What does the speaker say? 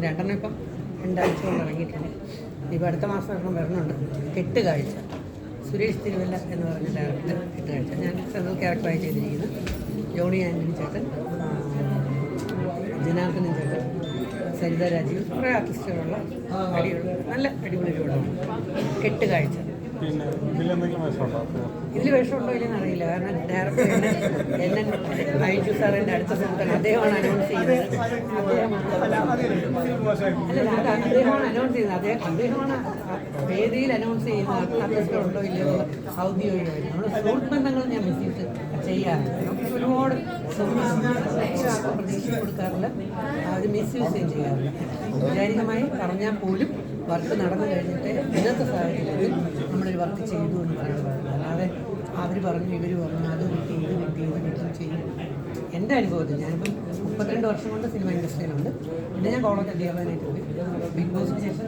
രണ്ടെണ്ണം ഇപ്പം 2 ആഴ്ച കൊണ്ട് ഇറങ്ങിയിട്ടുണ്ട്. ഇപ്പോൾ അടുത്ത മാസം ഒരെണ്ണം വരണുണ്ട്. കെട്ടുകാഴ്ച, സുരേഷ് തിരുവല്ല എന്ന് പറഞ്ഞ ഡയറക്ടർ. കെട്ടുകാഴ്ച ഞാൻ സെൻട്രൽ ക്യാരക്ടറായി ചെയ്തിരിക്കുന്നത്. ജോണി ആൻ്റണി ചേട്ടൻ, ജനാർദ്ദനൻ ചേട്ടൻ, സരിത രാജീവ്, കുറേ ആർട്ടിസ്റ്റുകളുള്ള നല്ല അടിപൊളി രൂപമാണ് കെട്ടുകാഴ്ച. ഇതിൽ വേഷമുണ്ടോ ഇല്ലെന്ന് അറിയില്ല. കാരണം ഡയറക്ടർ എന്നെ അയച്ചു സാർ എൻ്റെ അടുത്ത സുഹൃത്താണ്. അദ്ദേഹമാണ് അനൗൺസ് ചെയ്യുന്നത്. അദ്ദേഹമാണ് അനൗൺസ് ചെയ്യുന്നത്. അദ്ദേഹമാണ് വേദിയിൽ അനൗൺസ് ചെയ്യുന്നത് ആർട്ടിസ്റ്റുണ്ടോ ഇല്ലയോ ഔദ്യോഗികമായിട്ട്. നമ്മൾ സുഹൃത്ത് ബന്ധങ്ങൾ ഞാൻ മിസ്യൂസ് ചെയ്യാറുണ്ട്. നമുക്ക് ഒരുപാട് പ്രതീക്ഷ കൊടുക്കാറില്ല, അത് മിസ്യൂസ് ചെയ്യാറില്ല. ഔപചാരികമായി പറഞ്ഞാൽ പോലും വർക്ക് നടന്നു കഴിഞ്ഞിട്ട് ഇന്നത്തെ സാഹചര്യത്തിൽ നമ്മളൊരു വർക്ക് ചെയ്തു എന്ന് പറയുന്നത്. അല്ലാതെ അവർ പറഞ്ഞു ഇവർ പറഞ്ഞു അത് കിട്ടി ഇത് കിട്ടി ഇത് കിട്ടി ചെയ്യും. എൻ്റെ അനുഭവത്തിൽ ഞാനിപ്പം 32 വർഷം കൊണ്ട് സിനിമ ഇൻഡസ്ട്രിയിലുണ്ട്. പിന്നെ ഞാൻ കോളേജ് അധ്യാപകനായിട്ട് പോയി. ബിഗ് ബോസിന് ശേഷം